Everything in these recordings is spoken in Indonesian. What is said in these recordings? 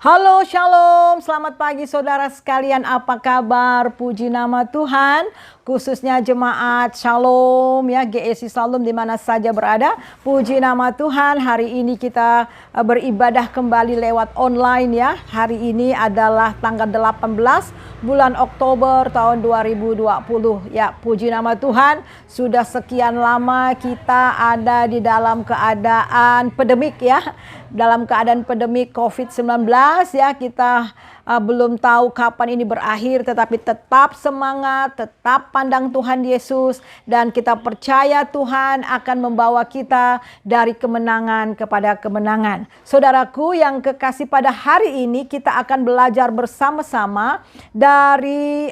Halo, shalom, selamat pagi saudara sekalian, apa kabar? Puji nama Tuhan, khususnya jemaat Shalom ya, GSI Shalom di mana saja berada. Puji nama Tuhan, hari ini kita beribadah kembali lewat online ya. Hari ini adalah tanggal 18 bulan Oktober tahun 2020 ya. Puji nama Tuhan, sudah sekian lama kita ada di dalam keadaan pandemik ya. Dalam keadaan pandemik COVID-19 ya, kita belum tahu kapan ini berakhir, tetapi tetap semangat, tetap pandang Tuhan Yesus, dan kita percaya Tuhan akan membawa kita dari kemenangan kepada kemenangan. Saudaraku yang kekasih, pada hari ini kita akan belajar bersama-sama dari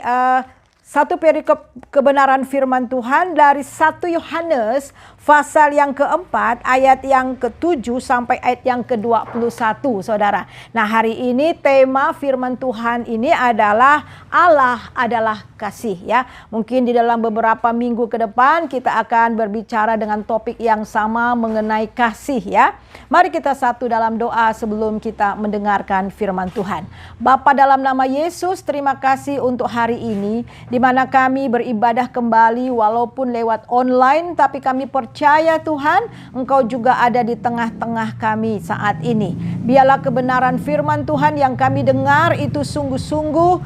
satu perikop kebenaran firman Tuhan dari 1 Yohanes pasal yang keempat ayat yang ke-7 sampai ayat yang ke-21 saudara. Nah, hari ini tema firman Tuhan ini adalah Allah adalah kasih ya. Mungkin di dalam beberapa minggu ke depan kita akan berbicara dengan topik yang sama mengenai kasih ya. Mari kita satu dalam doa sebelum kita mendengarkan firman Tuhan. Bapa, dalam nama Yesus, terima kasih untuk hari ini di mana kami beribadah kembali walaupun lewat online, tapi kami percaya Tuhan Engkau juga ada di tengah-tengah kami saat ini. Biarlah kebenaran firman Tuhan yang kami dengar itu sungguh-sungguh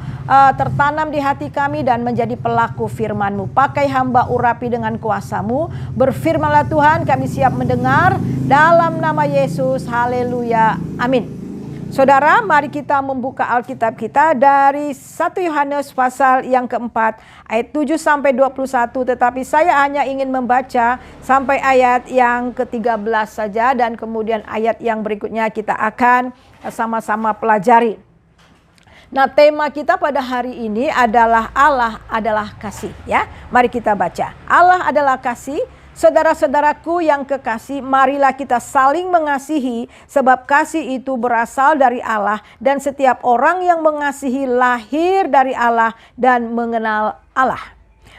tertanam di hati kami dan menjadi pelaku firman-Mu. Pakai hamba urapi dengan kuasa-Mu. Berfirmanlah Tuhan, kami siap mendengar dalam nama Yesus. Haleluya. Amin. Saudara, mari kita membuka Alkitab kita dari 1 Yohanes pasal yang keempat ayat 7 sampai 21, tetapi saya hanya ingin membaca sampai ayat yang ke-13 saja dan kemudian ayat yang berikutnya kita akan sama-sama pelajari. Nah, tema kita pada hari ini adalah Allah adalah kasih ya. Mari kita baca. Allah adalah kasih. Saudara-saudaraku yang kekasih, marilah kita saling mengasihi, sebab kasih itu berasal dari Allah, dan setiap orang yang mengasihi lahir dari Allah dan mengenal Allah.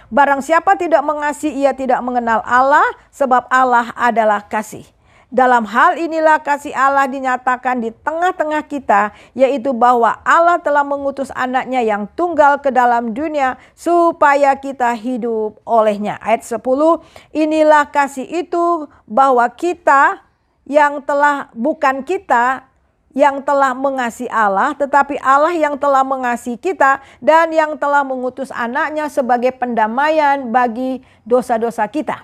Barang siapa tidak mengasihi, ia tidak mengenal Allah, sebab Allah adalah kasih. Dalam hal inilah kasih Allah dinyatakan di tengah-tengah kita, yaitu bahwa Allah telah mengutus anaknya yang tunggal ke dalam dunia supaya kita hidup olehnya. Ayat 10, inilah kasih itu bahwa kita yang telah, bukan kita yang telah mengasihi Allah, tetapi Allah yang telah mengasihi kita dan yang telah mengutus anaknya sebagai pendamaian bagi dosa-dosa kita.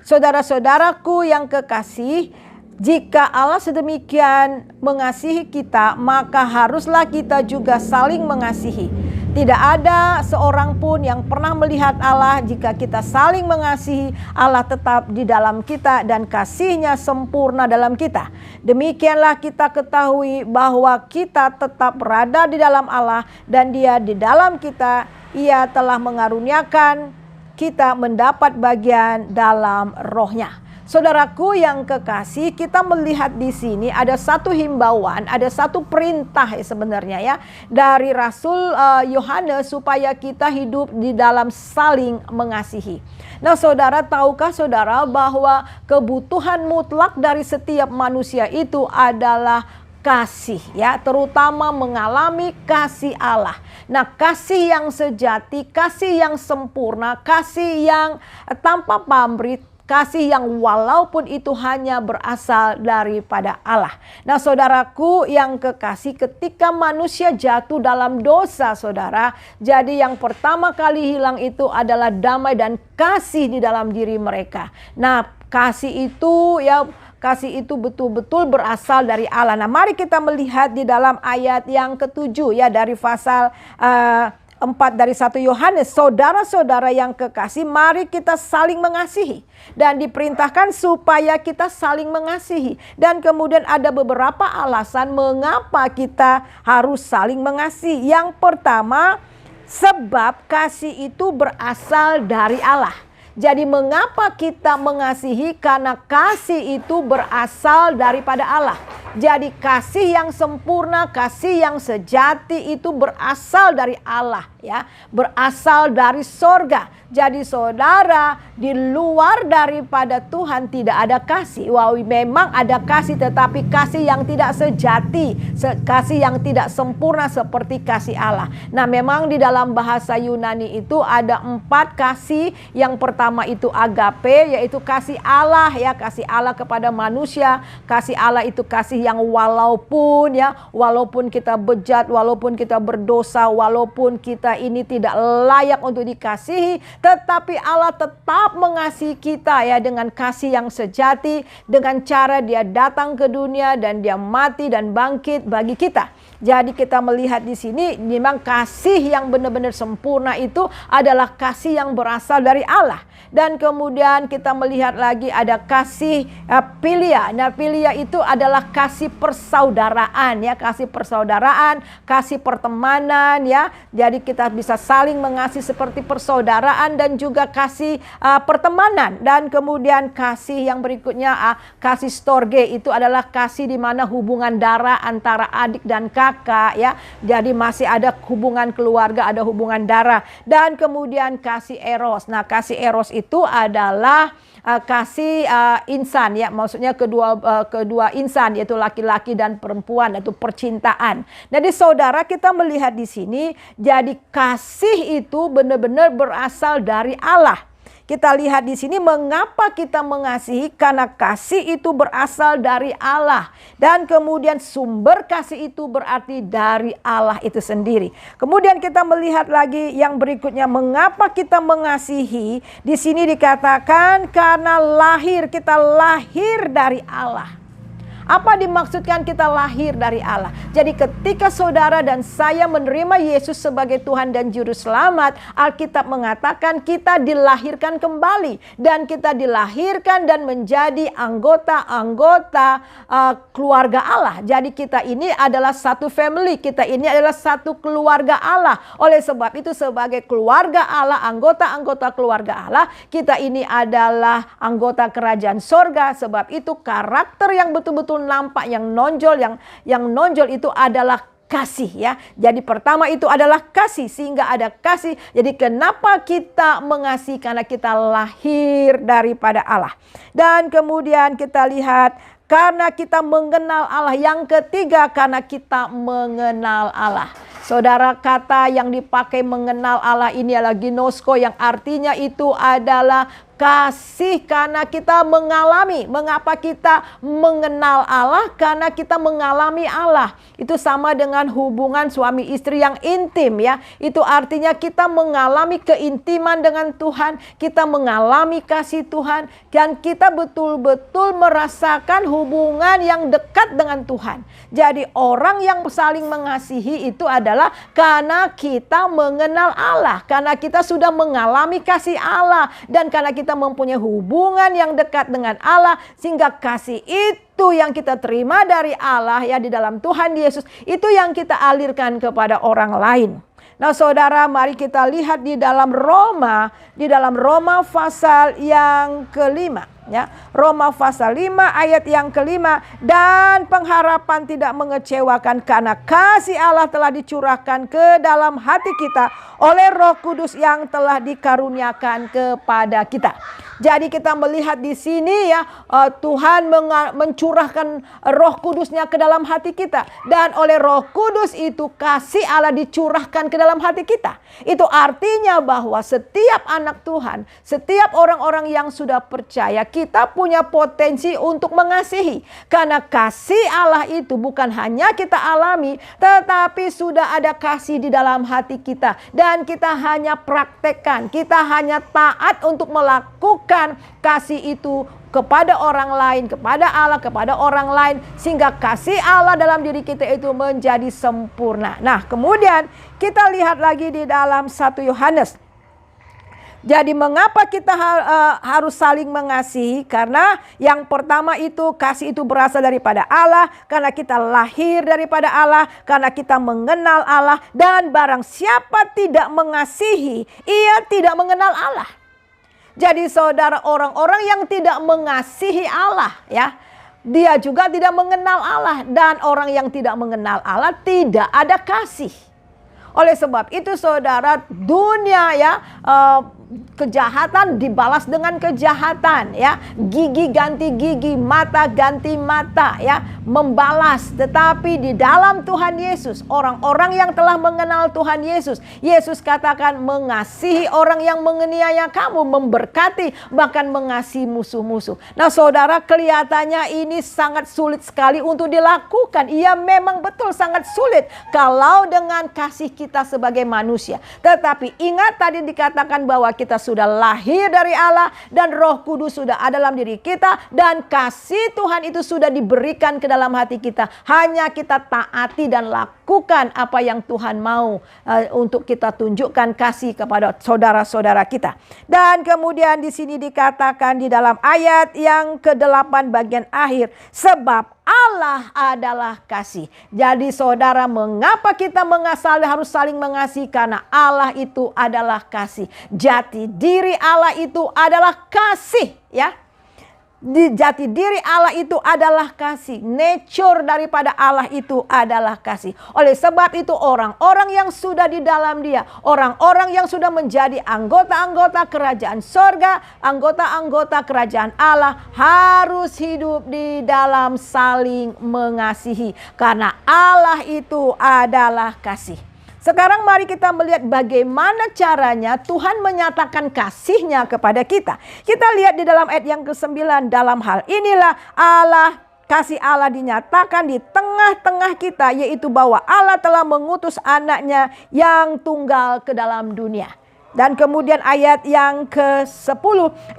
Saudara-saudaraku yang kekasih, jika Allah sedemikian mengasihi kita, maka haruslah kita juga saling mengasihi. Tidak ada seorang pun yang pernah melihat Allah. Jika kita saling mengasihi, Allah tetap di dalam kita dan kasih-Nya sempurna dalam kita. Demikianlah kita ketahui bahwa kita tetap berada di dalam Allah dan Dia di dalam kita. Ia telah mengaruniakan kita mendapat bagian dalam Roh-Nya. Saudaraku yang kekasih, kita melihat di sini ada satu himbauan, ada satu perintah sebenarnya ya dari Rasul Yohanes supaya kita hidup di dalam saling mengasihi. Nah, saudara, tahukah saudara bahwa kebutuhan mutlak dari setiap manusia itu adalah kasih ya, terutama mengalami kasih Allah. Nah, kasih yang sejati, kasih yang sempurna, kasih yang tanpa pamrih, kasih yang walaupun itu hanya berasal daripada Allah. Nah, saudaraku yang kekasih, ketika manusia jatuh dalam dosa saudara, jadi yang pertama kali hilang itu adalah damai dan kasih di dalam diri mereka. Nah, kasih itu betul-betul berasal dari Allah. Nah, mari kita melihat di dalam ayat yang ke-7 ya dari pasal 4 dari 1 Yohanes. Saudara-saudara yang kekasih, mari kita saling mengasihi. Dan diperintahkan supaya kita saling mengasihi. Dan kemudian ada beberapa alasan mengapa kita harus saling mengasihi. Yang pertama, sebab kasih itu berasal dari Allah. Jadi mengapa kita mengasihi? Karena kasih itu berasal daripada Allah. Jadi kasih yang sempurna, kasih yang sejati itu berasal dari Allah ya, berasal dari sorga. Jadi saudara, di luar daripada Tuhan tidak ada kasih. Wah, memang ada kasih, tetapi kasih yang tidak sejati, kasih yang tidak sempurna seperti kasih Allah. Nah, memang di dalam bahasa Yunani itu ada 4 kasih. Yang pertama itu agape, yaitu kasih Allah, ya, kasih Allah kepada manusia. Kasih Allah itu kasih yang walaupun kita bejat, walaupun kita berdosa, walaupun kita ini tidak layak untuk dikasihi, tetapi Allah tetap mengasihi kita, ya, dengan kasih yang sejati, dengan cara Dia datang ke dunia dan Dia mati dan bangkit bagi kita. Jadi kita melihat di sini memang kasih yang benar-benar sempurna itu adalah kasih yang berasal dari Allah. Dan kemudian kita melihat lagi ada kasih philia. Nah, philia itu adalah kasih persaudaraan, ya, kasih persaudaraan, kasih pertemanan, ya. Jadi kita bisa saling mengasihi seperti persaudaraan dan juga kasih pertemanan. Dan kemudian kasih yang berikutnya kasih storge, itu adalah kasih di mana hubungan darah antara adik dan kakak, ya. Jadi masih ada hubungan keluarga, ada hubungan darah. Dan kemudian kasih eros. Nah, kasih eros itu adalah kasih insan, ya, maksudnya kedua insan, yaitu laki-laki dan perempuan, yaitu percintaan. Jadi saudara, kita melihat di sini, jadi kasih itu benar-benar berasal dari Allah. Kita lihat di sini mengapa kita mengasihi, karena kasih itu berasal dari Allah. Dan kemudian sumber kasih itu berarti dari Allah itu sendiri. Kemudian kita melihat lagi yang berikutnya, mengapa kita mengasihi. Di sini dikatakan karena kita lahir dari Allah. Apa dimaksudkan kita lahir dari Allah? Jadi ketika saudara dan saya menerima Yesus sebagai Tuhan dan Juru Selamat, Alkitab mengatakan kita dilahirkan kembali. Dan kita dilahirkan dan menjadi anggota-anggota keluarga Allah. Jadi kita ini adalah satu family, kita ini adalah satu keluarga Allah. Oleh sebab itu sebagai keluarga Allah, anggota-anggota keluarga Allah, kita ini adalah anggota kerajaan sorga. Sebab itu karakter yang betul-betul nampak, yang nonjol itu adalah kasih, ya. Jadi pertama itu adalah kasih, sehingga ada kasih. Jadi kenapa kita mengasihi? Karena kita lahir daripada Allah. Dan kemudian kita lihat karena kita mengenal Allah. Yang ketiga, karena kita mengenal Allah. Saudara, kata yang dipakai mengenal Allah ini adalah ginosko, yang artinya itu adalah kasih karena kita mengalami. Mengapa kita mengenal Allah? Karena kita mengalami Allah. Itu sama dengan hubungan suami istri yang intim, ya. Itu artinya kita mengalami keintiman dengan Tuhan, kita mengalami kasih Tuhan, dan kita betul-betul merasakan hubungan yang dekat dengan Tuhan. Jadi orang yang saling mengasihi itu adalah karena kita mengenal Allah, karena kita sudah mengalami kasih Allah, dan karena kita mempunyai hubungan yang dekat dengan Allah, sehingga kasih itu yang kita terima dari Allah, ya, di dalam Tuhan Yesus, itu yang kita alirkan kepada orang lain. Nah, saudara, mari kita lihat di dalam Roma pasal yang kelima, ya. Roma pasal 5 ayat yang kelima. Dan pengharapan tidak mengecewakan, karena kasih Allah telah dicurahkan ke dalam hati kita oleh Roh Kudus yang telah dikaruniakan kepada kita. Jadi kita melihat di sini, ya, Tuhan mencurahkan Roh Kudusnya ke dalam hati kita. Dan oleh Roh Kudus itu kasih Allah dicurahkan ke dalam hati kita. Itu artinya bahwa setiap anak Tuhan, setiap orang-orang yang sudah percaya, kita punya potensi untuk mengasihi. Karena kasih Allah itu bukan hanya kita alami, tetapi sudah ada kasih di dalam hati kita. Dan kita hanya praktekkan, kita hanya taat untuk melakukan kasih itu kepada orang lain, kepada Allah, kepada orang lain, sehingga kasih Allah dalam diri kita itu menjadi sempurna. Nah, kemudian kita lihat lagi di dalam 1 Yohanes. Jadi mengapa kita harus saling mengasihi? Karena yang pertama itu kasih itu berasal daripada Allah, karena kita lahir daripada Allah, karena kita mengenal Allah, dan barang siapa tidak mengasihi, ia tidak mengenal Allah. Jadi saudara, orang-orang yang tidak mengasihi Allah, ya, dia juga tidak mengenal Allah. Dan orang yang tidak mengenal Allah tidak ada kasih. Oleh sebab itu saudara, dunia ya, kejahatan dibalas dengan kejahatan ya, gigi ganti gigi, mata ganti mata ya, membalas. Tetapi di dalam Tuhan Yesus, orang-orang yang telah mengenal Tuhan Yesus, Yesus katakan mengasihi orang yang menganiaya kamu, memberkati, bahkan mengasihi musuh-musuh. Nah saudara, kelihatannya ini sangat sulit sekali untuk dilakukan. Iya, memang betul sangat sulit kalau dengan kasih kita sebagai manusia. Tetapi ingat tadi dikatakan bahwa kita sudah lahir dari Allah dan Roh Kudus sudah ada dalam diri kita, dan kasih Tuhan itu sudah diberikan ke dalam hati kita. Hanya kita taati dan lakukan apa yang Tuhan mau untuk kita tunjukkan kasih kepada saudara-saudara kita. Dan kemudian di sini dikatakan di dalam ayat yang ke-8 bagian akhir, sebab Allah adalah kasih. Jadi saudara, mengapa kita harus saling mengasihi? Karena Allah itu adalah kasih. Jati diri Allah itu adalah kasih ya. Di jati diri Allah itu adalah kasih. Nature daripada Allah itu adalah kasih. Oleh sebab itu orang-orang yang sudah di dalam Dia, orang-orang yang sudah menjadi anggota-anggota kerajaan sorga, anggota-anggota kerajaan Allah, harus hidup di dalam saling mengasihi. Karena Allah itu adalah kasih. Sekarang mari kita melihat bagaimana caranya Tuhan menyatakan kasih-Nya kepada kita. Kita lihat di dalam ayat yang ke-9, dalam hal inilah kasih Allah dinyatakan di tengah-tengah kita, yaitu bahwa Allah telah mengutus anaknya yang tunggal ke dalam dunia. Dan kemudian ayat yang ke-10,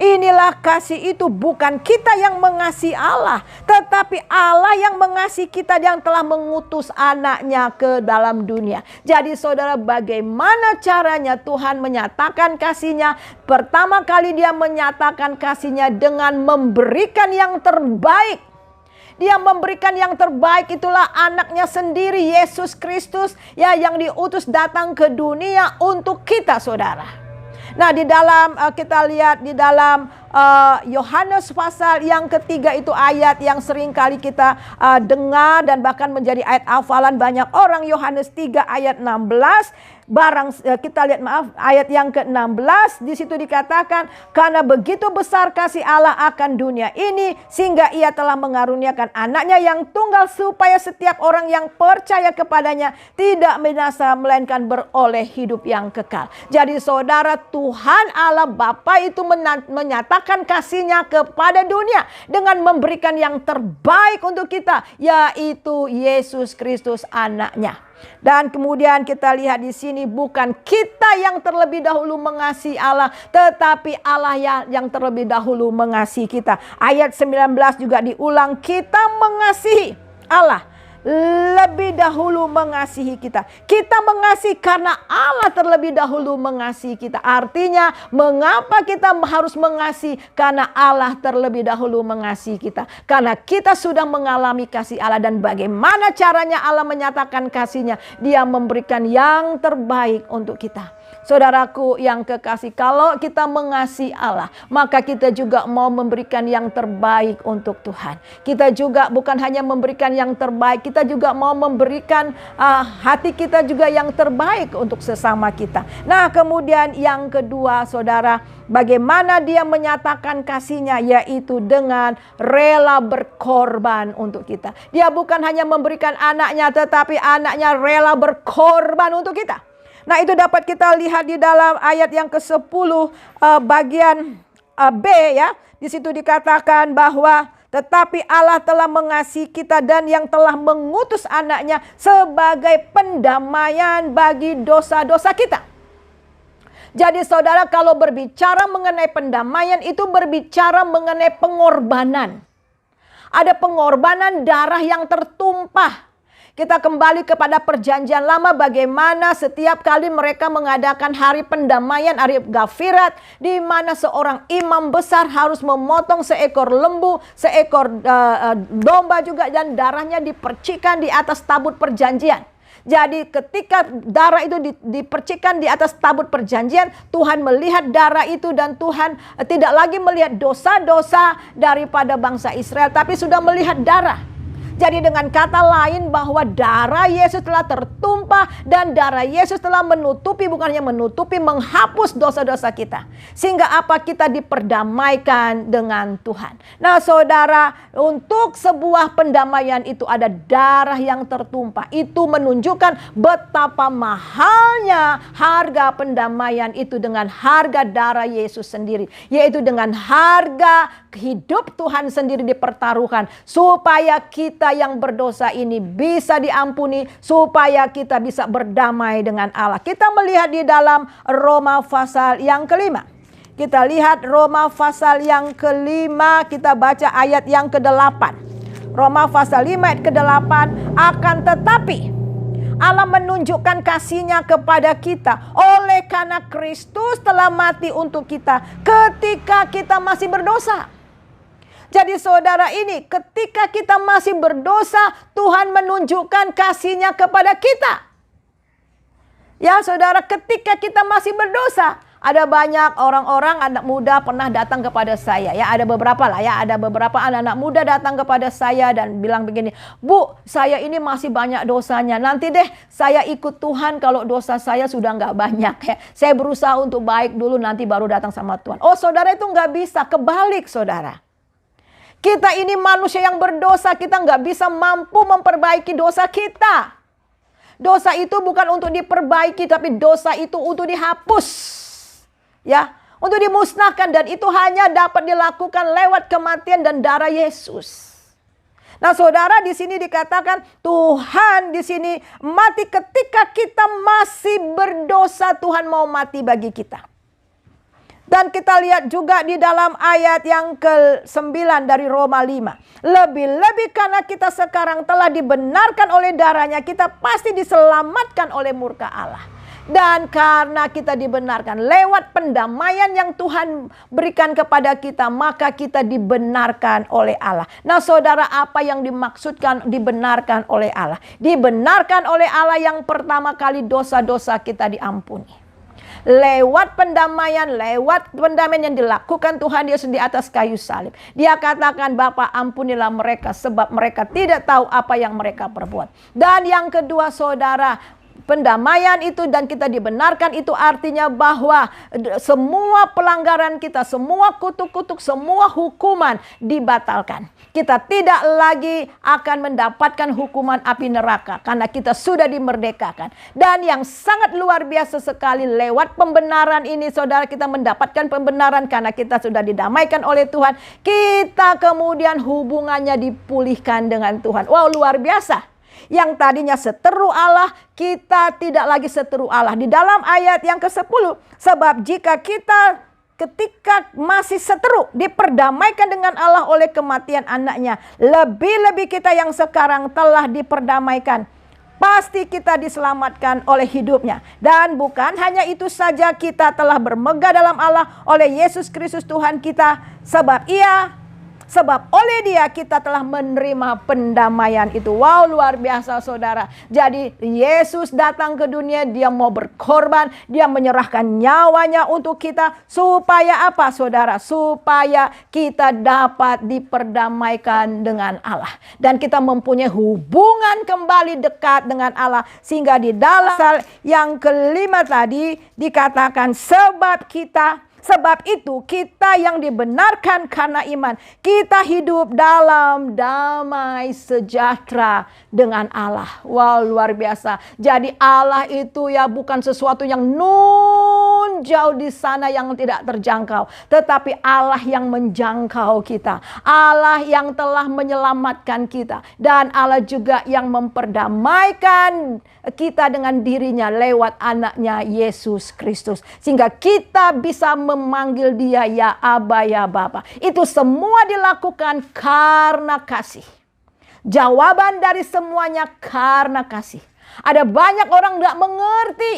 inilah kasih itu, bukan kita yang mengasihi Allah, tetapi Allah yang mengasihi kita, yang telah mengutus anaknya ke dalam dunia. Jadi saudara, bagaimana caranya Tuhan menyatakan kasih-Nya? Pertama kali Dia menyatakan kasih-Nya dengan memberikan yang terbaik. Dia memberikan yang terbaik, itulah anaknya sendiri, Yesus Kristus ya, yang diutus datang ke dunia untuk kita saudara. Nah di dalam kita lihat di dalam Yohanes pasal yang ketiga, itu ayat yang sering kali kita dengar dan bahkan menjadi ayat hafalan banyak orang. Yohanes 3 ayat 16. Kita lihat ayat yang ke-16, di situ dikatakan, karena begitu besar kasih Allah akan dunia ini, sehingga Ia telah mengaruniakan anaknya yang tunggal, supaya setiap orang yang percaya kepadanya tidak binasa, melainkan beroleh hidup yang kekal. Jadi saudara, Tuhan Allah Bapa itu menyatakan kasih-Nya kepada dunia dengan memberikan yang terbaik untuk kita, yaitu Yesus Kristus anaknya. Dan kemudian kita lihat di sini, bukan kita yang terlebih dahulu mengasihi Allah, tetapi Allah yang terlebih dahulu mengasihi kita. Ayat 19 juga diulang, kita mengasihi Allah lebih dahulu mengasihi kita. Kita mengasihi karena Allah terlebih dahulu mengasihi kita. Artinya mengapa kita harus mengasihi? Karena Allah terlebih dahulu mengasihi kita. Karena kita sudah mengalami kasih Allah. Dan bagaimana caranya Allah menyatakan kasih-Nya? Dia memberikan yang terbaik untuk kita. Saudaraku yang kekasih, kalau kita mengasihi Allah, maka kita juga mau memberikan yang terbaik untuk Tuhan. Kita juga bukan hanya memberikan yang terbaik, kita juga mau memberikan hati kita juga yang terbaik untuk sesama kita. Nah kemudian yang kedua saudara, bagaimana Dia menyatakan kasih-Nya? Yaitu dengan rela berkorban untuk kita. Dia bukan hanya memberikan anaknya, tetapi anaknya rela berkorban untuk kita. Nah itu dapat kita lihat di dalam ayat yang ke-10 bagian B ya. Di situ dikatakan bahwa tetapi Allah telah mengasihi kita dan yang telah mengutus anaknya sebagai pendamaian bagi dosa-dosa kita. Jadi saudara, kalau berbicara mengenai pendamaian itu berbicara mengenai pengorbanan. Ada pengorbanan darah yang tertumpah. Kita kembali kepada perjanjian lama, bagaimana setiap kali mereka mengadakan hari pendamaian, hari Gafirat, di mana seorang imam besar harus memotong seekor lembu, seekor domba juga, dan darahnya dipercikan di atas tabut perjanjian. Jadi ketika darah itu dipercikan di atas tabut perjanjian, Tuhan melihat darah itu dan Tuhan tidak lagi melihat dosa-dosa daripada bangsa Israel, tapi sudah melihat darah. Jadi dengan kata lain bahwa darah Yesus telah tertumpah dan darah Yesus telah menutupi, bukannya menutupi, menghapus dosa-dosa kita. Sehingga apa? Kita diperdamaikan dengan Tuhan. Nah saudara, untuk sebuah pendamaian itu ada darah yang tertumpah. Itu menunjukkan betapa mahalnya harga pendamaian itu dengan harga darah Yesus sendiri. Yaitu dengan harga hidup Tuhan sendiri dipertaruhkan. Supaya kita yang berdosa ini bisa diampuni, supaya kita bisa berdamai dengan Allah. Kita melihat di dalam Roma pasal yang kelima. Kita lihat Roma pasal yang kelima, kita baca ayat yang ke-8. Roma pasal 5 ayat ke-8, akan tetapi Allah menunjukkan kasih-Nya kepada kita oleh karena Kristus telah mati untuk kita ketika kita masih berdosa. Jadi saudara ini, ketika kita masih berdosa, Tuhan menunjukkan kasih-Nya kepada kita. Ya saudara, ketika kita masih berdosa, ada banyak orang-orang, anak muda pernah datang kepada saya. Ya ada beberapa lah ya, ada beberapa anak-anak muda datang kepada saya dan bilang begini, Bu, saya ini masih banyak dosanya. Nanti deh saya ikut Tuhan kalau dosa saya sudah nggak banyak ya. Saya berusaha untuk baik dulu, nanti baru datang sama Tuhan. Oh saudara, itu nggak bisa, kebalik saudara. Kita ini manusia yang berdosa, kita nggak bisa mampu memperbaiki dosa kita. Dosa itu bukan untuk diperbaiki, tapi dosa itu untuk dihapus. Ya, untuk dimusnahkan, dan itu hanya dapat dilakukan lewat kematian dan darah Yesus. Nah, saudara, di sini dikatakan Tuhan di sini mati ketika kita masih berdosa. Tuhan mau mati bagi kita. Dan kita lihat juga di dalam ayat yang ke-9 dari Roma 5. Lebih-lebih karena kita sekarang telah dibenarkan oleh darahnya, kita pasti diselamatkan oleh murka Allah. Dan karena kita dibenarkan lewat pendamaian yang Tuhan berikan kepada kita, maka kita dibenarkan oleh Allah. Nah saudara, apa yang dimaksudkan dibenarkan oleh Allah? Dibenarkan oleh Allah yang pertama kali dosa-dosa kita diampuni. Lewat pendamaian yang dilakukan Tuhan Yesus di atas kayu salib. Dia katakan, Bapa ampunilah mereka sebab mereka tidak tahu apa yang mereka perbuat. Dan yang kedua saudara, pendamaian itu dan kita dibenarkan itu artinya bahwa semua pelanggaran kita, semua kutuk-kutuk, semua hukuman dibatalkan. Kita tidak lagi akan mendapatkan hukuman api neraka karena kita sudah dimerdekakan. Dan yang sangat luar biasa sekali, lewat pembenaran ini saudara, kita mendapatkan pembenaran karena kita sudah didamaikan oleh Tuhan. Kita kemudian hubungannya dipulihkan dengan Tuhan. Wow, luar biasa. Yang tadinya seteru Allah, kita tidak lagi seteru Allah. Di dalam ayat yang ke-10, sebab jika kita ketika masih seteru diperdamaikan dengan Allah oleh kematian anaknya, lebih-lebih kita yang sekarang telah diperdamaikan, pasti kita diselamatkan oleh hidupnya. Dan bukan hanya itu saja, kita telah bermegah dalam Allah oleh Yesus Kristus Tuhan kita, sebab oleh Dia kita telah menerima pendamaian itu. Wow, luar biasa saudara. Jadi Yesus datang ke dunia, Dia mau berkorban, Dia menyerahkan nyawanya untuk kita. Supaya apa saudara? Supaya kita dapat diperdamaikan dengan Allah. Dan kita mempunyai hubungan kembali dekat dengan Allah. Sehingga di dalam pasal yang kelima tadi dikatakan, sebab itu kita yang dibenarkan karena iman, kita hidup dalam damai sejahtera dengan Allah. Wow, luar biasa. Jadi Allah itu ya bukan sesuatu yang jauh di sana yang tidak terjangkau, tetapi Allah yang menjangkau kita. Allah yang telah menyelamatkan kita, dan Allah juga yang memperdamaikan kita dengan dirinya lewat anaknya Yesus Kristus. Sehingga kita bisa memanggil Dia ya Aba, ya Bapa. Itu semua dilakukan karena kasih. Jawaban dari semuanya karena kasih. Ada banyak orang tidak mengerti.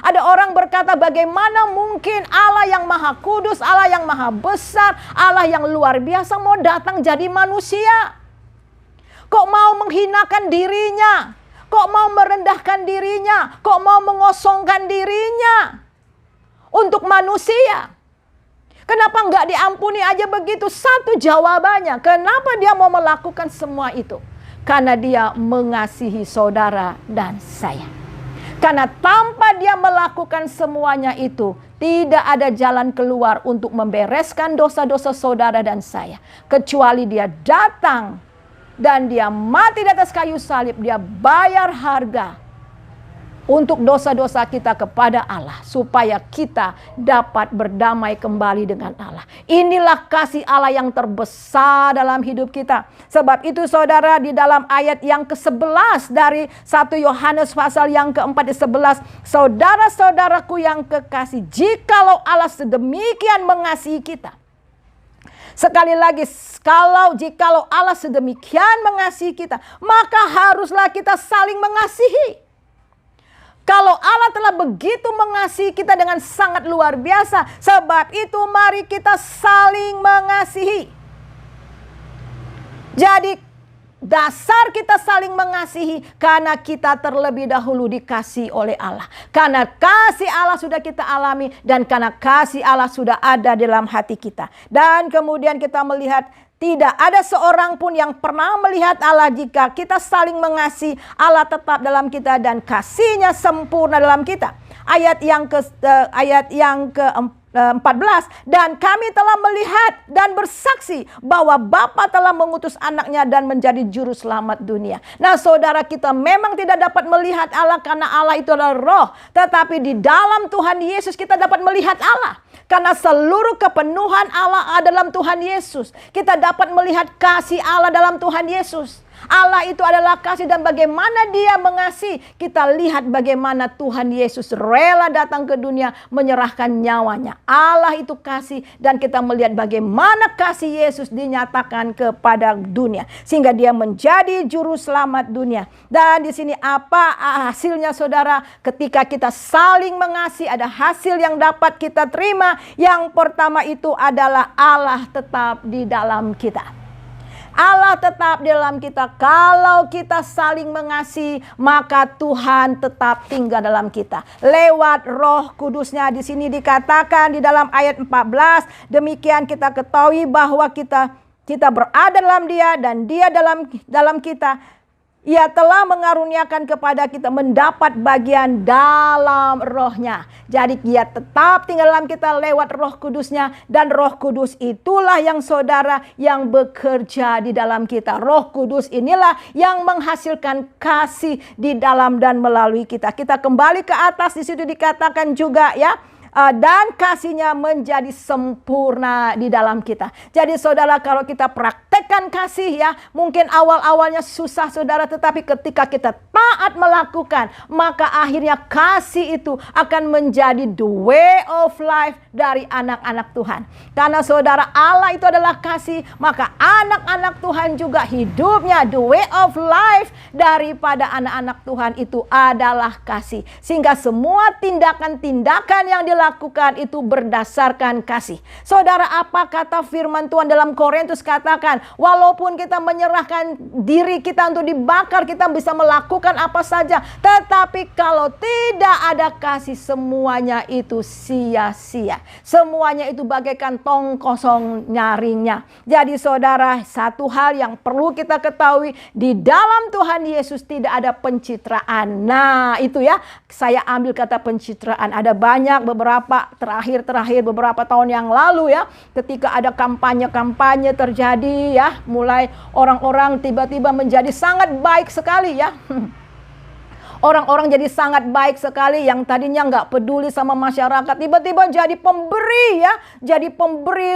Ada orang berkata, bagaimana mungkin Allah yang maha kudus, Allah yang maha besar, Allah yang luar biasa mau datang jadi manusia? Kok mau menghinakan dirinya? Kok mau merendahkan dirinya? Kok mau mengosongkan dirinya untuk manusia? Kenapa nggak diampuni aja begitu? Satu jawabannya, kenapa Dia mau melakukan semua itu? Karena dia mengasihi saudara dan saya. Karena tanpa dia melakukan semuanya itu, tidak ada jalan keluar untuk membereskan dosa-dosa saudara dan saya. Kecuali dia datang dan dia mati di atas kayu salib. Dia bayar harga untuk dosa-dosa kita kepada Allah, supaya kita dapat berdamai kembali dengan Allah. Inilah kasih Allah yang terbesar dalam hidup kita. Sebab itu saudara, di dalam ayat yang ke-11 dari 1 Yohanes pasal yang ke-4-11, saudara-saudaraku yang kekasih, jikalau Allah sedemikian mengasihi kita. Sekali lagi, jikalau Allah sedemikian mengasihi kita, maka haruslah kita saling mengasihi. Kalau Allah telah begitu mengasihi kita dengan sangat luar biasa, sebab itu mari kita saling mengasihi. Jadi dasar kita saling mengasihi karena kita terlebih dahulu dikasihi oleh Allah. Karena kasih Allah sudah kita alami dan karena kasih Allah sudah ada dalam hati kita. Dan kemudian kita melihat tidak ada seorang pun yang pernah melihat Allah. Jika kita saling mengasihi, Allah tetap dalam kita dan kasih-Nya sempurna dalam kita. Ayat yang ke-14, dan kami telah melihat dan bersaksi bahwa Bapa telah mengutus anaknya dan menjadi juru selamat dunia. Nah saudara, kita memang tidak dapat melihat Allah karena Allah itu adalah roh. Tetapi di dalam Tuhan Yesus kita dapat melihat Allah. Karena seluruh kepenuhan Allah ada dalam Tuhan Yesus. Kita dapat melihat kasih Allah dalam Tuhan Yesus. Allah itu adalah kasih dan bagaimana dia mengasihi. Kita lihat bagaimana Tuhan Yesus rela datang ke dunia menyerahkan nyawanya. Allah itu kasih dan kita melihat bagaimana kasih Yesus dinyatakan kepada dunia. Sehingga dia menjadi juru selamat dunia. Dan di sini apa hasilnya saudara? Ketika kita saling mengasihi ada hasil yang dapat kita terima. Yang pertama itu adalah Allah tetap di dalam kita. Allah tetap di dalam kita. Kalau kita saling mengasihi, maka Tuhan tetap tinggal dalam kita. Lewat Roh Kudus-Nya di sini dikatakan di dalam ayat 14, demikian kita ketahui bahwa kita berada dalam Dia dan Dia dalam kita. Ia telah mengaruniakan kepada kita mendapat bagian dalam Roh-Nya. Jadi dia tetap tinggal dalam kita lewat Roh Kudus-Nya. Dan Roh Kudus itulah yang saudara yang bekerja di dalam kita. Roh Kudus inilah yang menghasilkan kasih di dalam dan melalui kita. Kita kembali ke atas, di situ dikatakan juga ya. Dan kasih-Nya menjadi sempurna di dalam kita. Jadi saudara, kalau kita praktekkan kasih ya, mungkin awal-awalnya susah saudara, tetapi ketika kita taat melakukan, maka akhirnya kasih itu akan menjadi the way of life dari anak-anak Tuhan. Karena saudara, Allah itu adalah kasih, maka anak-anak Tuhan juga hidupnya the way of life daripada anak-anak Tuhan itu adalah kasih. Sehingga semua tindakan-tindakan yang dilakukan itu berdasarkan kasih. Saudara, apa kata firman Tuhan dalam Korintus? Katakan, walaupun kita menyerahkan diri kita untuk dibakar, kita bisa melakukan apa saja. Tetapi kalau tidak ada kasih, semuanya itu sia-sia. Semuanya itu bagaikan tong kosong nyaringnya. Jadi saudara, satu hal yang perlu kita ketahui, di dalam Tuhan Yesus tidak ada pencitraan. Nah itu ya, saya ambil kata pencitraan. Ada banyak terakhir beberapa tahun yang lalu ya, ketika ada kampanye terjadi ya, mulai orang-orang tiba-tiba menjadi sangat baik sekali ya. Orang-orang jadi sangat baik sekali, yang tadinya nggak peduli sama masyarakat, tiba-tiba jadi pemberi ya,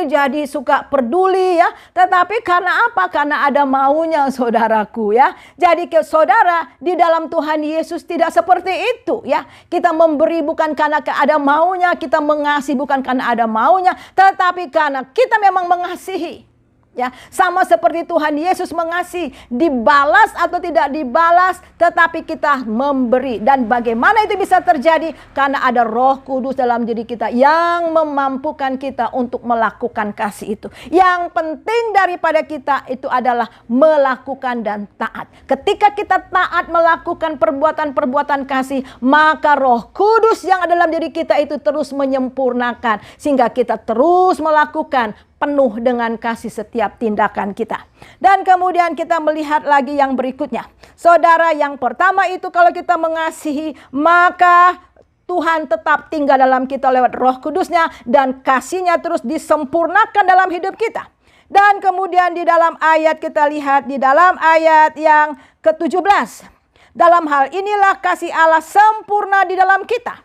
jadi suka peduli ya. Tetapi karena apa? Karena ada maunya saudaraku ya. Jadi saudara, di dalam Tuhan Yesus tidak seperti itu ya. Kita memberi bukan karena ada maunya, kita mengasihi bukan karena ada maunya, tetapi karena kita memang mengasihi. Ya, sama seperti Tuhan Yesus mengasihi, dibalas atau tidak dibalas, tetapi kita memberi. Dan bagaimana itu bisa terjadi? Karena ada Roh Kudus dalam diri kita yang memampukan kita untuk melakukan kasih itu. Yang penting daripada kita itu adalah melakukan dan taat. Ketika kita taat melakukan perbuatan-perbuatan kasih, maka Roh Kudus yang ada dalam diri kita itu terus menyempurnakan, sehingga kita terus melakukan penuh dengan kasih setiap tindakan kita. Dan kemudian kita melihat lagi yang berikutnya. Saudara, yang pertama itu kalau kita mengasihi, maka Tuhan tetap tinggal dalam kita lewat Roh Kudus-Nya dan kasih-Nya terus disempurnakan dalam hidup kita. Dan kemudian di dalam ayat kita lihat di dalam ayat yang ke-17. Dalam hal inilah kasih Allah sempurna di dalam kita.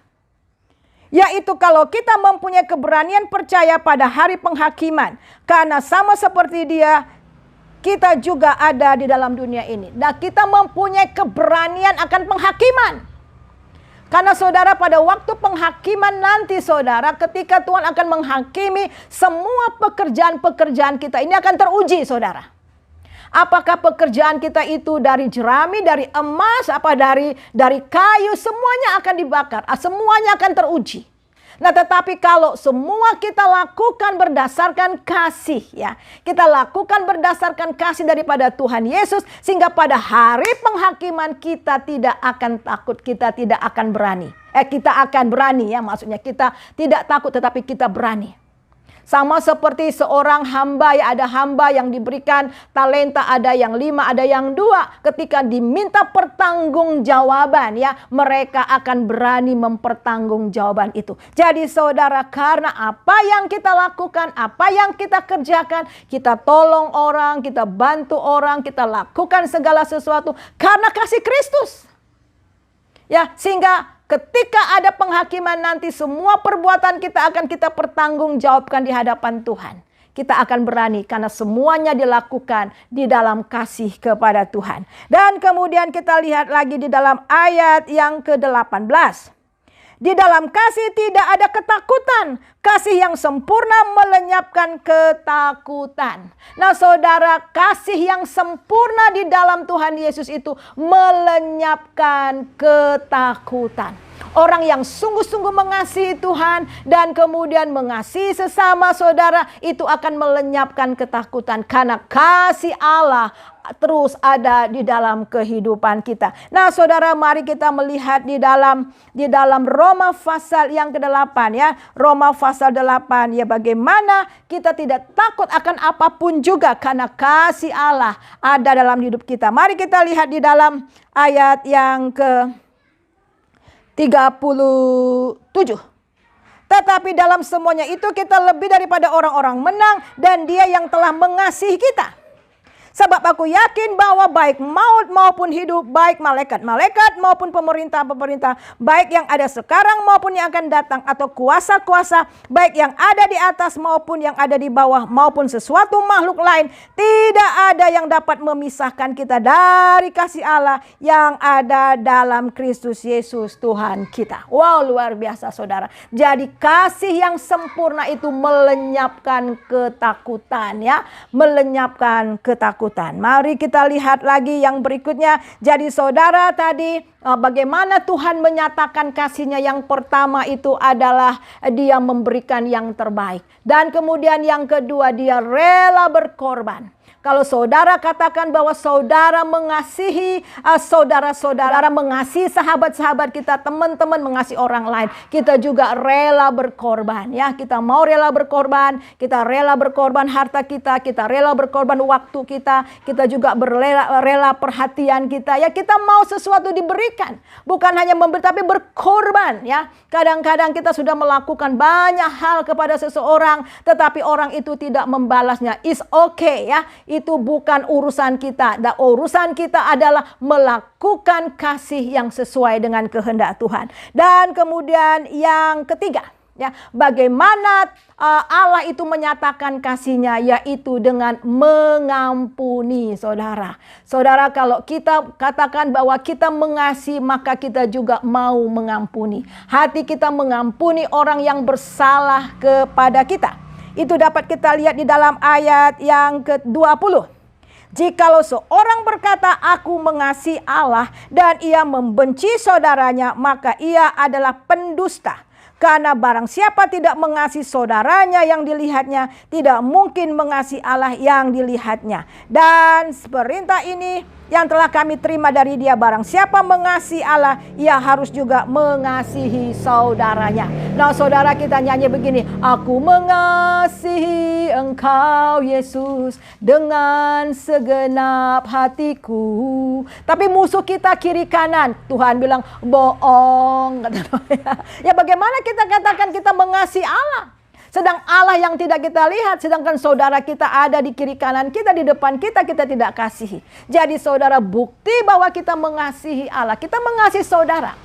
Yaitu kalau kita mempunyai keberanian percaya pada hari penghakiman. Karena sama seperti Dia, kita juga ada di dalam dunia ini. Dan kita mempunyai keberanian akan penghakiman. Karena saudara, pada waktu penghakiman nanti saudara, ketika Tuhan akan menghakimi semua pekerjaan-pekerjaan kita, ini akan teruji saudara. Apakah pekerjaan kita itu dari jerami, dari emas, apa dari kayu, semuanya akan dibakar, semuanya akan teruji. Nah, tetapi kalau semua kita lakukan berdasarkan kasih ya, kita lakukan berdasarkan kasih daripada Tuhan Yesus, sehingga pada hari penghakiman kita tidak akan takut, kita tidak akan berani. Kita akan berani ya, maksudnya kita tidak takut tetapi kita berani. Sama seperti seorang hamba, ya ada hamba yang diberikan talenta, ada yang 5, ada yang 2. Ketika diminta pertanggungjawaban ya, mereka akan berani mempertanggungjawabkan itu. Jadi saudara, karena apa yang kita lakukan, apa yang kita kerjakan, kita tolong orang, kita bantu orang, kita lakukan segala sesuatu karena kasih Kristus. Ya, sehingga ketika ada penghakiman nanti, semua perbuatan kita akan kita pertanggungjawabkan di hadapan Tuhan. Kita akan berani karena semuanya dilakukan di dalam kasih kepada Tuhan. Dan kemudian kita lihat lagi di dalam ayat yang ke-18. Di dalam kasih tidak ada ketakutan. Kasih yang sempurna melenyapkan ketakutan. Nah saudara, kasih yang sempurna di dalam Tuhan Yesus itu melenyapkan ketakutan. Orang yang sungguh-sungguh mengasihi Tuhan dan kemudian mengasihi sesama saudara, itu akan melenyapkan ketakutan karena kasih Allah terus ada di dalam kehidupan kita. Nah saudara, mari kita melihat di dalam Roma pasal yang ke-8 ya. Roma pasal 8 ya, bagaimana kita tidak takut akan apapun juga karena kasih Allah ada dalam hidup kita. Mari kita lihat di dalam ayat yang ke-37. Tetapi dalam semuanya itu kita lebih daripada orang-orang menang dan Dia yang telah mengasihi kita. Sebab aku yakin bahwa baik maut maupun hidup, baik malaikat-malaikat maupun pemerintah-pemerintah, baik yang ada sekarang maupun yang akan datang, atau kuasa-kuasa, baik yang ada di atas maupun yang ada di bawah, maupun sesuatu makhluk lain, tidak ada yang dapat memisahkan kita dari kasih Allah yang ada dalam Kristus Yesus Tuhan kita. Wow, luar biasa saudara. Jadi kasih yang sempurna itu melenyapkan ketakutan ya, melenyapkan ketakutan. Mari kita lihat lagi yang berikutnya. Jadi saudara, tadi bagaimana Tuhan menyatakan kasih-Nya. Yang pertama itu adalah Dia memberikan yang terbaik. Dan kemudian yang kedua, Dia rela berkorban. Kalau saudara katakan bahwa saudara mengasihi saudara-saudara, mengasihi sahabat-sahabat kita, teman-teman, mengasihi orang lain, kita juga rela berkorban ya. Kita mau rela berkorban, kita rela berkorban harta kita, kita rela berkorban waktu kita juga rela perhatian kita ya. Kita mau sesuatu diberikan, bukan hanya memberi tapi berkorban ya. Kadang-kadang kita sudah melakukan banyak hal kepada seseorang, tetapi orang itu tidak membalasnya. It's okay ya. Itu bukan urusan kita. Dan urusan kita adalah melakukan kasih yang sesuai dengan kehendak Tuhan. Dan kemudian yang ketiga, ya, bagaimana Allah itu menyatakan kasih-Nya, yaitu dengan mengampuni saudara. Saudara, kalau kita katakan bahwa kita mengasihi, maka kita juga mau mengampuni. Hati kita mengampuni orang yang bersalah kepada kita. Itu dapat kita lihat di dalam ayat yang ke-20. Jikalau seorang berkata, aku mengasihi Allah, dan ia membenci saudaranya, maka ia adalah pendusta. Karena barang siapa tidak mengasihi saudaranya yang dilihatnya, tidak mungkin mengasihi Allah yang dilihatnya. Dan perintah ini yang telah kami terima dari Dia. Barang siapa mengasihi Allah, ia harus juga mengasihi saudaranya. Nah, saudara, kita nyanyi begini. Aku mengasihi Engkau Yesus dengan segenap hatiku. Tapi musuh kita kiri kanan, Tuhan bilang bohong. Ya, bagaimana kita katakan kita mengasihi Allah, sedang Allah yang tidak kita lihat, sedangkan saudara kita ada di kiri kanan kita, di depan kita, kita tidak kasihi. Jadi saudara, bukti bahwa kita mengasihi Allah, kita mengasihi saudara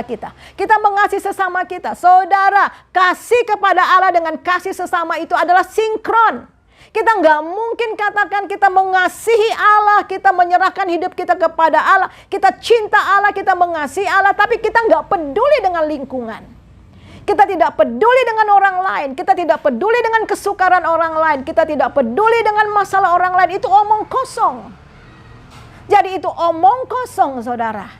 kita. Kita mengasihi sesama kita. Saudara, kasih kepada Allah dengan kasih sesama itu adalah sinkron. Kita nggak mungkin katakan kita mengasihi Allah, kita menyerahkan hidup kita kepada Allah, kita cinta Allah, kita mengasihi Allah, tapi kita nggak peduli dengan lingkungan. Kita tidak peduli dengan orang lain. Kita tidak peduli dengan kesukaran orang lain. Kita tidak peduli dengan masalah orang lain. Itu omong kosong. Jadi itu omong kosong, saudara.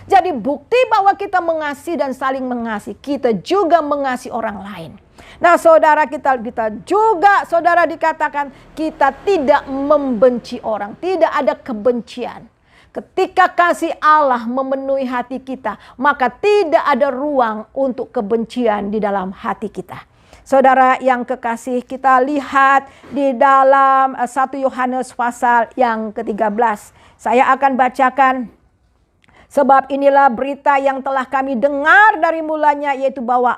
Jadi bukti bahwa kita mengasihi dan saling mengasihi. Kita juga mengasihi orang lain. Nah, saudara, kita juga, saudara, dikatakan kita tidak membenci orang. Tidak ada kebencian. Ketika kasih Allah memenuhi hati kita, maka tidak ada ruang untuk kebencian di dalam hati kita. Saudara yang kekasih, kita lihat di dalam 1 Yohanes pasal yang ke-13. Saya akan bacakan. Sebab inilah berita yang telah kami dengar dari mulanya, yaitu bahwa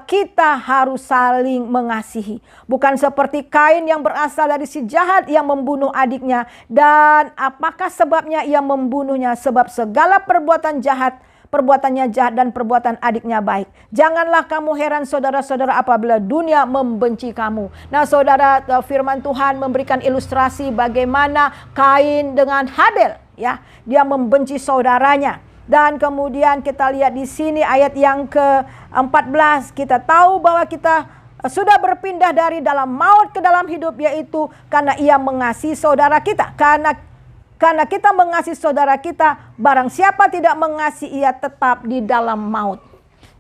kita harus saling mengasihi. Bukan seperti Kain yang berasal dari si jahat yang membunuh adiknya. Dan apakah sebabnya ia membunuhnya? Sebab segala perbuatannya jahat dan perbuatan adiknya baik. Janganlah kamu heran saudara-saudara apabila dunia membenci kamu. Nah, saudara, firman Tuhan memberikan ilustrasi bagaimana Kain dengan Habel, ya. Dia membenci saudaranya. Dan kemudian kita lihat di sini ayat yang ke-14. Kita tahu bahwa kita sudah berpindah dari dalam maut ke dalam hidup, yaitu karena ia mengasihi saudara kita. Karena kita mengasihi saudara kita, barang siapa tidak mengasihi ia tetap di dalam maut.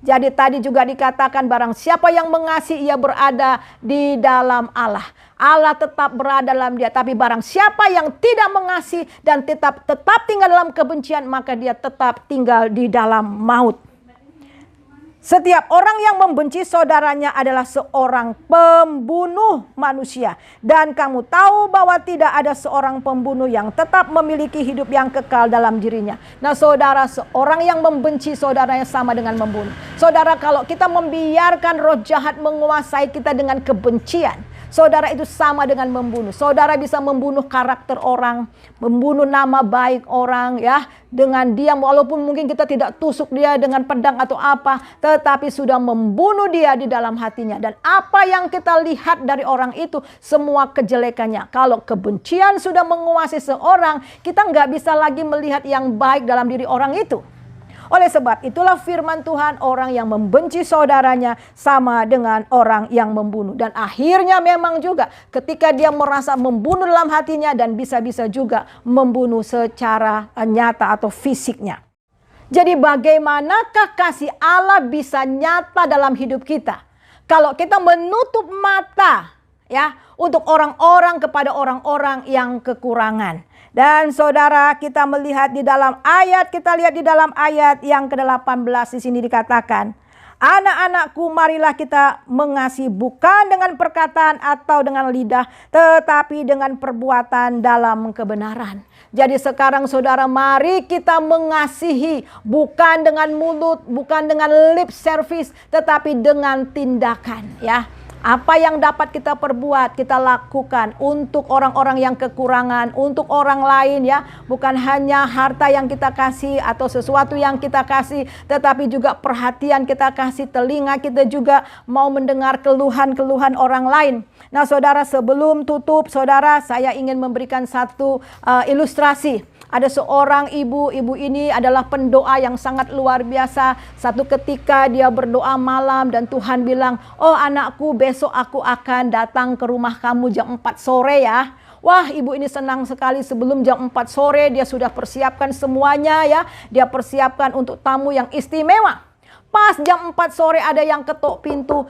Jadi tadi juga dikatakan barang siapa yang mengasihi ia berada di dalam Allah. Allah tetap berada dalam dia. Tapi barang siapa yang tidak mengasihi dan tetap tinggal dalam kebencian, maka dia tetap tinggal di dalam maut. Setiap orang yang membenci saudaranya adalah seorang pembunuh manusia. Dan kamu tahu bahwa tidak ada seorang pembunuh yang tetap memiliki hidup yang kekal dalam dirinya. Nah, saudara, seorang yang membenci saudaranya sama dengan membunuh. Saudara, kalau kita membiarkan roh jahat menguasai kita dengan kebencian, saudara, itu sama dengan membunuh. Saudara bisa membunuh karakter orang, membunuh nama baik orang, ya, dengan diam, walaupun mungkin kita tidak tusuk dia dengan pedang atau apa, tetapi sudah membunuh dia di dalam hatinya. Dan apa yang kita lihat dari orang itu, semua kejelekannya. Kalau kebencian sudah menguasai seorang, kita nggak bisa lagi melihat yang baik dalam diri orang itu. Oleh sebab itulah firman Tuhan, orang yang membenci saudaranya sama dengan orang yang membunuh. Dan akhirnya memang juga ketika dia merasa membunuh dalam hatinya dan bisa-bisa juga membunuh secara nyata atau fisiknya. Jadi bagaimanakah kasih Allah bisa nyata dalam hidup kita? Kalau kita menutup mata, ya, untuk orang-orang, kepada orang-orang yang kekurangan. Dan saudara, kita melihat di dalam ayat, kita lihat di dalam ayat yang ke-18 di sini dikatakan, anak-anakku, marilah kita mengasihi bukan dengan perkataan atau dengan lidah, tetapi dengan perbuatan dalam kebenaran. Jadi sekarang saudara, mari kita mengasihi bukan dengan mulut, bukan dengan lip service, tetapi dengan tindakan, ya. Apa yang dapat kita perbuat, kita lakukan untuk orang-orang yang kekurangan, untuk orang lain, ya. Bukan hanya harta yang kita kasih atau sesuatu yang kita kasih, tetapi juga perhatian kita kasih, telinga kita juga mau mendengar keluhan-keluhan orang lain. Nah, saudara, sebelum tutup, saudara, saya ingin memberikan satu ilustrasi. Ada seorang ibu ini adalah pendoa yang sangat luar biasa. Satu ketika dia berdoa malam dan Tuhan bilang, oh anakku, besok aku akan datang ke rumah kamu jam 4 sore ya. Wah, ibu ini senang sekali. Sebelum jam 4 sore dia sudah persiapkan semuanya, ya. Dia persiapkan untuk tamu yang istimewa. Pas jam 4 sore ada yang ketok pintu.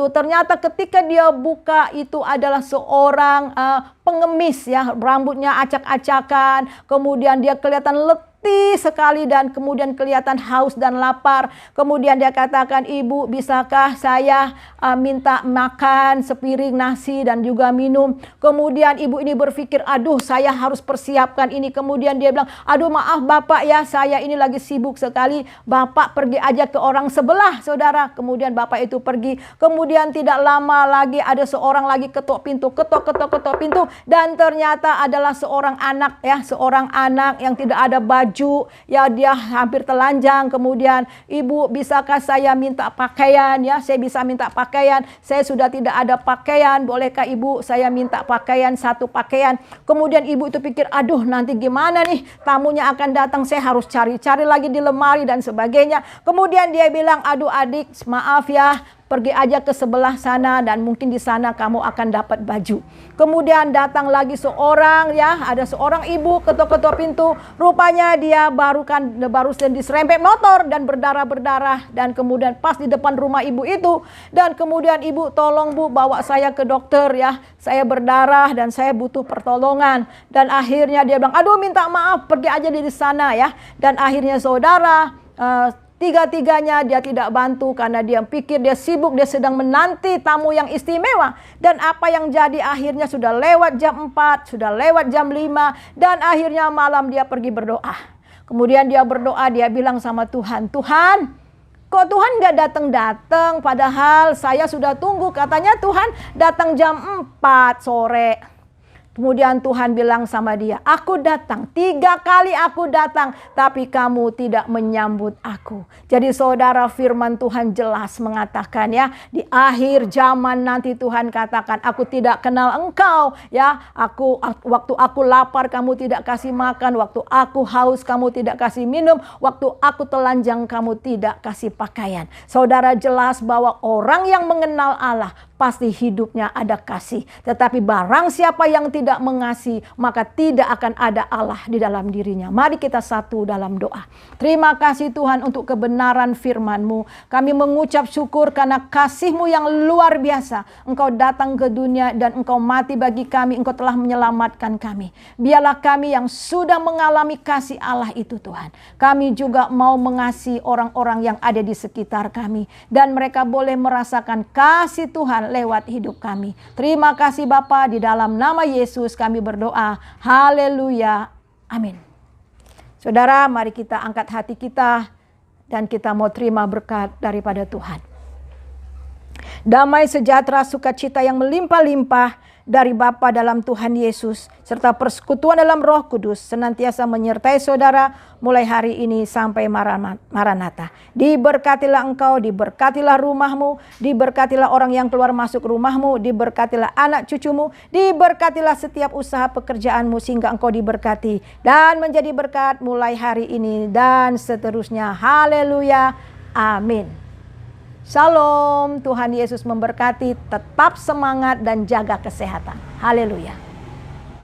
Ternyata ketika dia buka itu adalah seorang pengemis ya, rambutnya acak-acakan, kemudian dia kelihatan letih sekali dan kemudian kelihatan haus dan lapar. Kemudian dia katakan, "Ibu, bisakah saya minta makan sepiring nasi dan juga minum?" Kemudian ibu ini berpikir, "Aduh, saya harus persiapkan ini." Kemudian dia bilang, "Aduh, maaf Bapak ya, saya ini lagi sibuk sekali. Bapak pergi aja ke orang sebelah, saudara." Kemudian Bapak itu pergi. Kemudian tidak lama lagi ada seorang lagi ketok pintu, ketok pintu, dan ternyata adalah seorang anak ya, seorang anak yang tidak ada baju ya, dia hampir telanjang. Kemudian, "Ibu, bisakah saya minta pakaian ya? Saya bisa minta pakaian. Saya sudah tidak ada pakaian. Bolehkah Ibu saya minta pakaian, satu pakaian?" Kemudian ibu itu pikir, "Aduh, nanti gimana nih? Tamunya akan datang, saya harus cari-cari lagi di lemari dan sebagainya." Kemudian dia bilang, "Aduh adik, maaf ya, pergi aja ke sebelah sana dan mungkin di sana kamu akan dapat baju." Kemudian datang lagi seorang ya, ada seorang ibu ketok-ketok pintu. Rupanya dia baru diserempet motor dan berdarah-berdarah, dan kemudian pas di depan rumah ibu itu, dan kemudian, "Ibu, tolong Bu, bawa saya ke dokter ya. Saya berdarah dan saya butuh pertolongan." Dan akhirnya dia bilang, "Aduh, minta maaf, pergi aja di sana ya." Dan akhirnya saudara, tiga-tiganya dia tidak bantu karena dia pikir dia sibuk, dia sedang menanti tamu yang istimewa. Dan apa yang jadi akhirnya sudah lewat jam 4, sudah lewat jam 5, dan akhirnya malam dia pergi berdoa. Kemudian dia berdoa, dia bilang sama Tuhan, "Tuhan, kok Tuhan nggak datang-datang? Padahal saya sudah tunggu, katanya Tuhan datang jam 4 sore." Kemudian Tuhan bilang sama dia, "Aku datang, 3 kali aku datang, tapi kamu tidak menyambut aku." Jadi saudara, firman Tuhan jelas mengatakan ya, di akhir zaman nanti Tuhan katakan, "Aku tidak kenal engkau ya. Waktu aku lapar kamu tidak kasih makan, waktu aku haus kamu tidak kasih minum, waktu aku telanjang kamu tidak kasih pakaian." Saudara, jelas bahwa orang yang mengenal Allah pasti hidupnya ada kasih. Tetapi barang siapa yang tidak mengasihi, maka tidak akan ada Allah di dalam dirinya. Mari kita satu dalam doa. Terima kasih Tuhan untuk kebenaran firman-Mu. Kami mengucap syukur karena kasih-Mu yang luar biasa. Engkau datang ke dunia dan Engkau mati bagi kami. Engkau telah menyelamatkan kami. Biarlah kami yang sudah mengalami kasih Allah itu Tuhan, kami juga mau mengasihi orang-orang yang ada di sekitar kami. Dan mereka boleh merasakan kasih Tuhan lewat hidup kami. Terima kasih Bapa, di dalam nama Yesus kami berdoa. Haleluya. Amin. Saudara, mari kita angkat hati kita dan kita mau terima berkat daripada Tuhan. Damai sejahtera sukacita yang melimpah-limpah dari Bapa dalam Tuhan Yesus serta persekutuan dalam Roh Kudus senantiasa menyertai saudara mulai hari ini sampai Maranatha. Diberkatilah engkau, diberkatilah rumahmu, diberkatilah orang yang keluar masuk rumahmu, diberkatilah anak cucumu, diberkatilah setiap usaha pekerjaanmu sehingga engkau diberkati dan menjadi berkat mulai hari ini dan seterusnya. Haleluya. Amin. Shalom, Tuhan Yesus memberkati, tetap semangat dan jaga kesehatan. Haleluya.